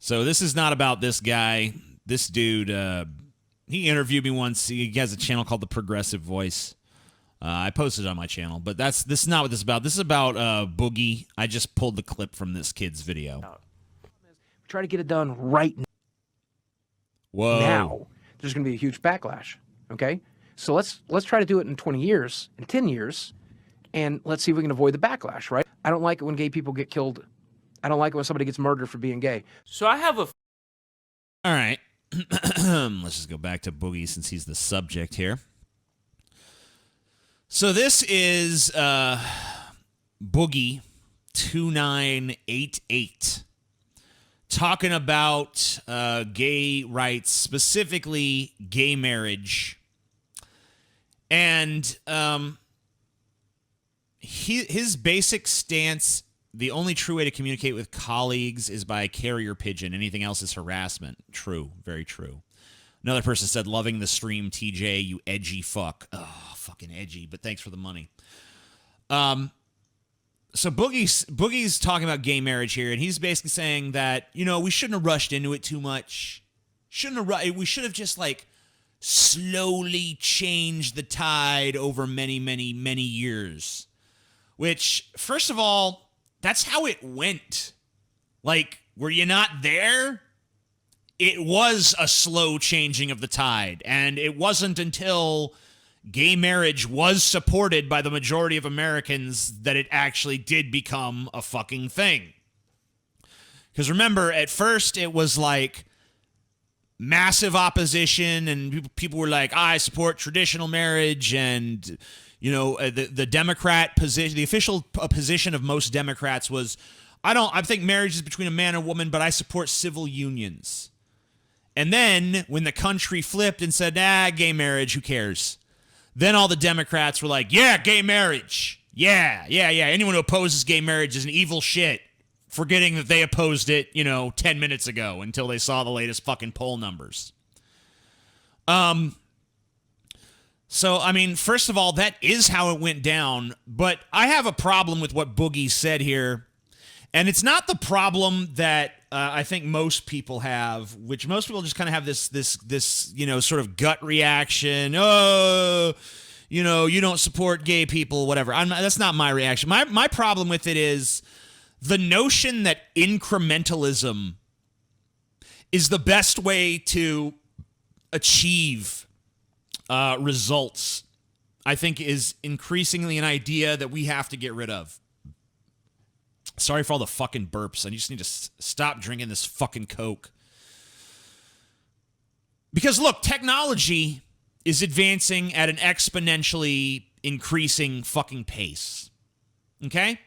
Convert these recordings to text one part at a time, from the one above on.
So this is not about this guy. This dude, he interviewed me once. He has a channel called The Progressive Voice. I posted it on my channel, but this is not what this is about. This is about Boogie. I just pulled the clip from this kid's video. Try to get it done right now. There's going to be a huge backlash. Okay, so let's try to do it in 20 years, in 10 years, and let's see if we can avoid the backlash. Right? I don't like it when gay people get killed. I don't like it when somebody gets murdered for being gay. So I have a. All right, let's just go back to Boogie since he's the subject here. So this is Boogie2988 talking about gay rights, specifically gay marriage. And his basic stance, the only true way to communicate with colleagues is by carrier pigeon. Anything else is harassment. True, very true. Another person said, loving the stream, TJ, you edgy fuck. Oh, fucking edgy, but thanks for the money. So Boogie's talking about gay marriage here, and he's basically saying that, you know, we shouldn't have rushed into it too much. We should have just, like, slowly changed the tide over many, many, many years. Which, first of all, that's how it went. Like, were you not there? It was a slow changing of the tide, and it wasn't until gay marriage was supported by the majority of Americans that it actually did become a fucking thing. Because remember, at first it was like massive opposition, and people were like, I support traditional marriage, and, you know, the Democrat position, the official position of most Democrats was, I think marriage is between a man and a woman, but I support civil unions. And then when the country flipped and said, gay marriage, who cares? Then all the Democrats were like, yeah, gay marriage. Yeah. Anyone who opposes gay marriage is an evil shit. Forgetting that they opposed it, 10 minutes ago until they saw the latest fucking poll numbers. So, I mean, first of all, that is how it went down. But I have a problem with what Boogie said here. And it's not the problem that I think most people have, which most people just kind of have this sort of gut reaction. Oh, you don't support gay people, whatever. That's not my reaction. My problem with it is the notion that incrementalism is the best way to achieve results, I think, is increasingly an idea that we have to get rid of. Sorry for all the fucking burps. I just need to stop drinking this fucking Coke. Because, look, technology is advancing at an exponentially increasing fucking pace. Okay?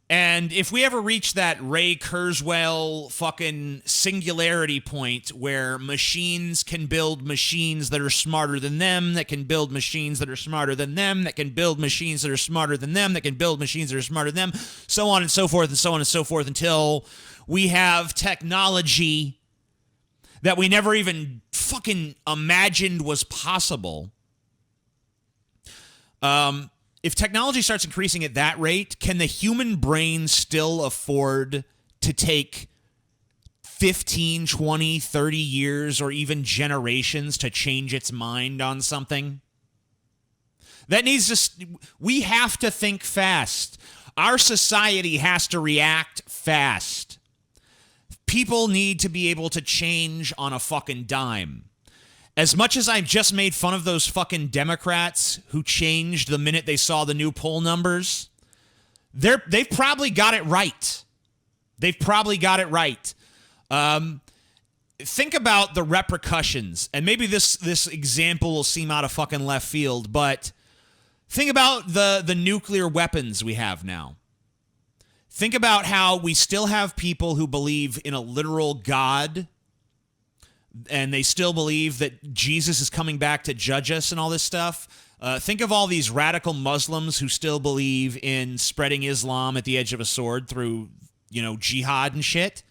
And if we ever reach that Ray Kurzweil fucking singularity point where machines can build machines that are smarter than them, that can build machines that are smarter than them, that can build machines that are smarter than them, that can build machines that are smarter than them, so on and so forth and so on and so forth until we have technology that we never even fucking imagined was possible. If technology starts increasing at that rate, can the human brain still afford to take 15, 20, 30 years or even generations to change its mind on something? We have to think fast. Our society has to react fast. People need to be able to change on a fucking dime. As much as I just made fun of those fucking Democrats who changed the minute they saw the new poll numbers, they've probably got it right. Think about the repercussions, and maybe this example will seem out of fucking left field, but think about the nuclear weapons we have now. Think about how we still have people who believe in a literal God, and they still believe that Jesus is coming back to judge us and all this stuff. Think of all these radical Muslims who still believe in spreading Islam at the edge of a sword through, jihad and shit.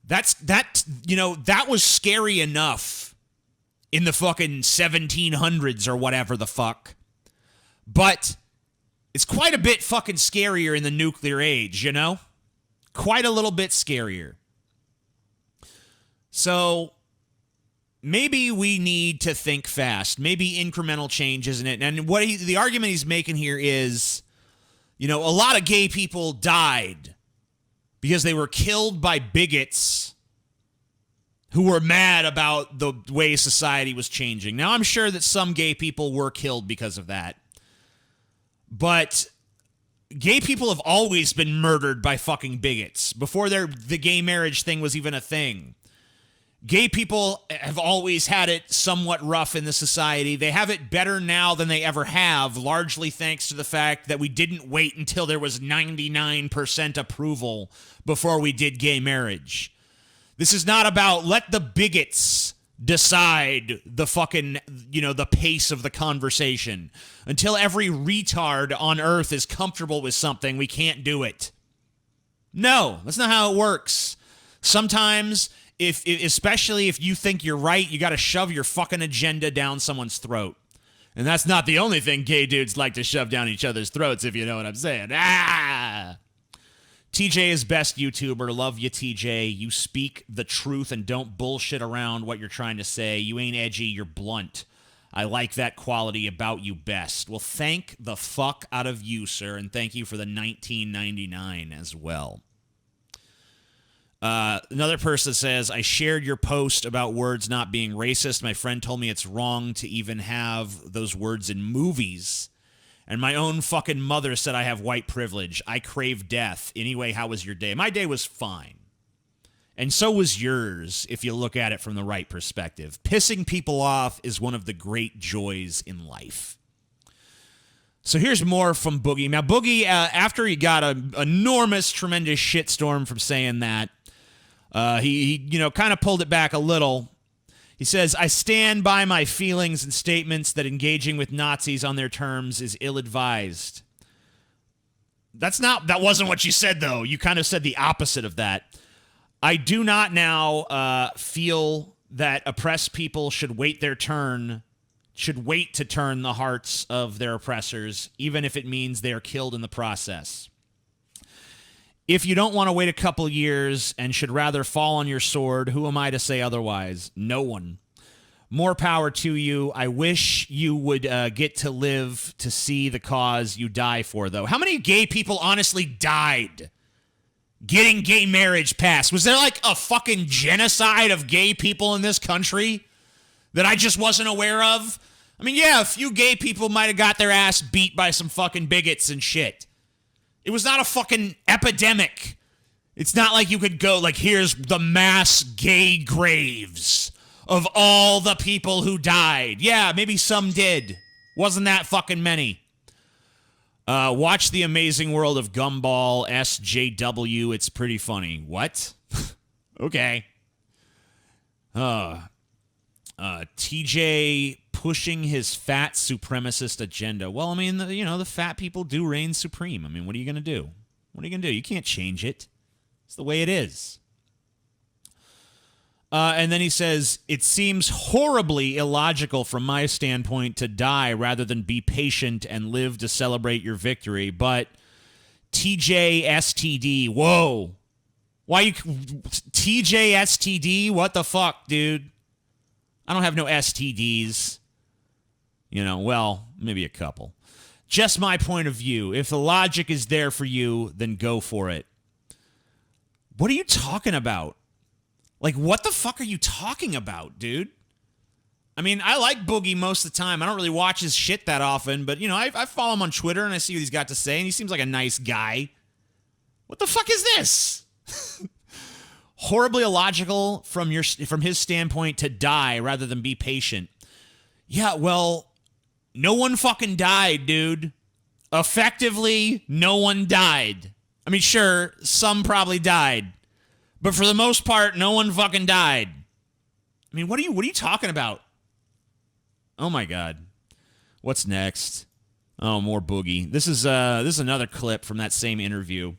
That was scary enough in the fucking 1700s or whatever the fuck. But it's quite a bit fucking scarier in the nuclear age, Quite a little bit scarier. So maybe we need to think fast. Maybe incremental change isn't it? And the argument he's making here is, a lot of gay people died because they were killed by bigots who were mad about the way society was changing. Now, I'm sure that some gay people were killed because of that. But gay people have always been murdered by fucking bigots before the gay marriage thing was even a thing. Gay people have always had it somewhat rough in the society. They have it better now than they ever have, largely thanks to the fact that we didn't wait until there was 99% approval before we did gay marriage. This is not about let the bigots decide the fucking, the pace of the conversation. Until every retard on earth is comfortable with something, we can't do it. No, that's not how it works. Sometimes, especially if you think you're right, you got to shove your fucking agenda down someone's throat. And that's not the only thing gay dudes like to shove down each other's throats, if you know what I'm saying. TJ is best YouTuber. Love you, TJ. You speak the truth and don't bullshit around what you're trying to say. You ain't edgy, you're blunt. I like that quality about you best. Well, thank the fuck out of you, sir, and thank you for the $19.99 as well. Another person says, I shared your post about words not being racist. My friend told me it's wrong to even have those words in movies. And my own fucking mother said I have white privilege. I crave death. Anyway, how was your day? My day was fine. And so was yours, if you look at it from the right perspective. Pissing people off is one of the great joys in life. So here's more from Boogie. Now, Boogie, after he got an enormous, tremendous shitstorm from saying that, he kind of pulled it back a little. He says, I stand by my feelings and statements that engaging with Nazis on their terms is ill-advised. That wasn't what you said, though. You kind of said the opposite of that. I do not now feel that oppressed people should wait to turn the hearts of their oppressors, even if it means they are killed in the process. If you don't want to wait a couple years and should rather fall on your sword, who am I to say otherwise? No one. More power to you. I wish you would get to live to see the cause you die for, though. How many gay people honestly died getting gay marriage passed? Was there like a fucking genocide of gay people in this country that I just wasn't aware of? I mean, yeah, a few gay people might have got their ass beat by some fucking bigots and shit. It was not a fucking epidemic. It's not like you could go, like, here's the mass gay graves of all the people who died. Yeah, maybe some did. Wasn't that fucking many. Watch The Amazing World of Gumball SJW. It's pretty funny. What? Okay. TJ pushing his fat supremacist agenda. Well, I mean, the fat people do reign supreme. I mean, what are you going to do? What are you going to do? You can't change it. It's the way it is. And then he says, it seems horribly illogical from my standpoint to die rather than be patient and live to celebrate your victory. But TJ STD, whoa. Why you TJ STD? What the fuck, dude? I don't have no STDs. Well, maybe a couple. Just my point of view. If the logic is there for you, then go for it. What are you talking about? Like, what the fuck are you talking about, dude? I mean, I like Boogie most of the time. I don't really watch his shit that often, but, I follow him on Twitter and I see what he's got to say, and he seems like a nice guy. What the fuck is this? Horribly illogical from his standpoint to die rather than be patient. Yeah, well, no one fucking died, dude. Effectively, no one died. I mean, sure, some probably died. But for the most part, no one fucking died. I mean, what are you talking about? Oh my God. What's next? Oh, more Boogie. This is another clip from that same interview.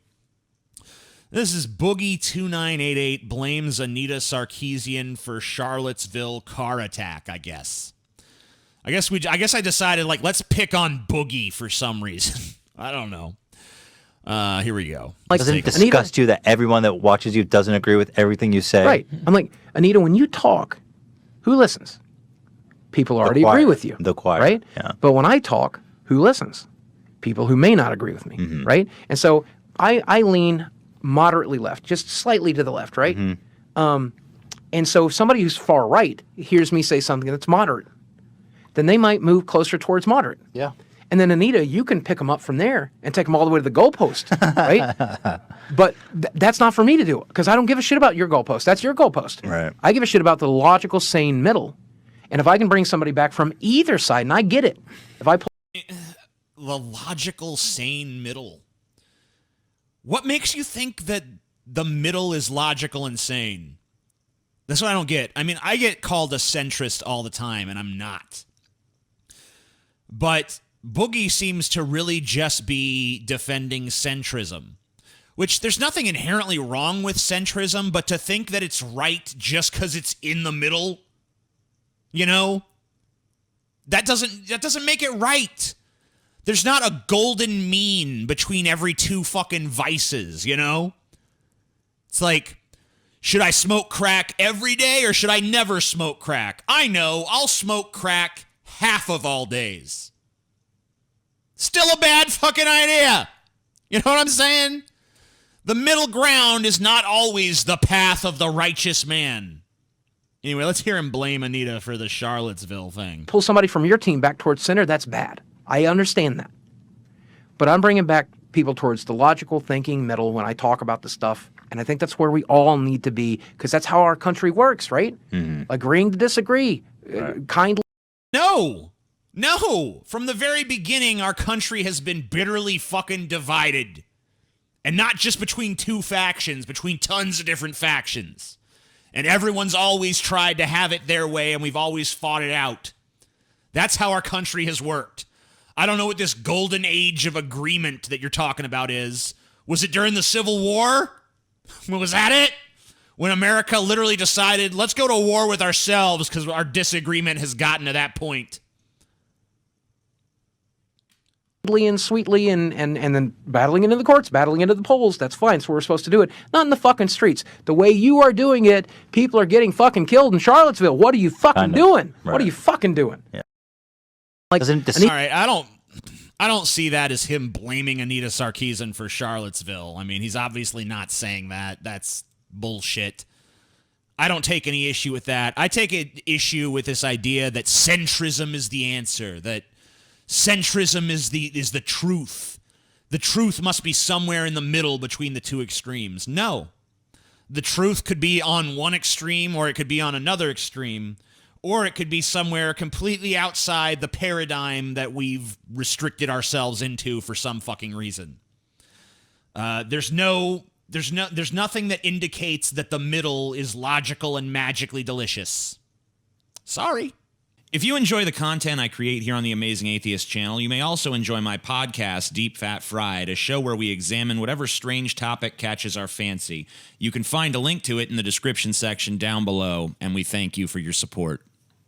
This is Boogie2988 blames Anita Sarkeesian for Charlottesville car attack, I guess. I guess I decided, let's pick on Boogie for some reason. I don't know. Here we go. Like, Doesn't it Anita, disgust you that everyone that watches you doesn't agree with everything you say? right. I'm like, Anita, when you talk, who listens? People already choir. agree with you. The choir, right? yeah. But when I talk, who listens? People who may not agree with me, Mm-hmm. right? And so I lean moderately left, just slightly to the left, right? Mm-hmm. And so if somebody who's far right hears me say something that's moderate, then they might move closer towards moderate. Yeah. And then, Anita, you can pick them up from there and take them all the way to the goalpost, right? But that's not for me to do, because I don't give a shit about your goalpost. That's your goalpost. Right. I give a shit about the logical, sane middle. And if I can bring somebody back from either side, and I get it, if I pull The logical, sane middle. What makes you think that the middle is logical and sane? That's what I don't get. I mean, I get called a centrist all the time, and I'm not. But Boogie seems to really just be defending centrism, which there's nothing inherently wrong with centrism, but to think that it's right just because it's in the middle, you know, that doesn't make it right. There's not a golden mean between every two fucking vices, you know? It's like, should I smoke crack every day or should I never smoke crack? I know, I'll smoke crack half of all days. Still a bad fucking idea. You know what I'm saying? The middle ground is not always the path of the righteous man. Anyway, let's hear him blame Anita for the Charlottesville thing. pull somebody from your team back towards center, that's bad. I understand that. But I'm bringing back people towards the logical thinking middle when I talk about the stuff. And I think that's where we all need to be, because that's how our country works, right? Agreeing to disagree. Kindly. No. From the very beginning, our country has been bitterly fucking divided. And not just between two factions, between tons of different factions. And everyone's always tried to have it their way, and we've always fought it out. That's how our country has worked. I don't know what this golden age of agreement that you're talking about is. Was it during the Civil War? Was that it? When America literally decided, let's go to war with ourselves because our disagreement has gotten to that point. And sweetly and then battling into the courts, battling into the polls. That's fine. So we're supposed to do it. Not in the fucking streets. The way you are doing it, people are getting fucking killed in Charlottesville. What are you fucking doing? Right. What are you fucking doing? Yeah. Like, Doesn't All right, I don't see that as him blaming Anita Sarkeesian for Charlottesville. I mean, he's obviously not saying that. That's bullshit. I don't take any issue with that. I take an issue with this idea that centrism is the answer, that centrism is the truth. The truth must be somewhere in the middle between the two extremes. No. The truth could be on one extreme, or it could be on another extreme, or it could be somewhere completely outside the paradigm that we've restricted ourselves into for some fucking reason. There's nothing that indicates that the middle is logical and magically delicious. Sorry. If you enjoy the content I create here on the Amazing Atheist channel, you may also enjoy my podcast, Deep Fat Fried, a show where we examine whatever strange topic catches our fancy. You can find a link to it in the description section down below, and we thank you for your support.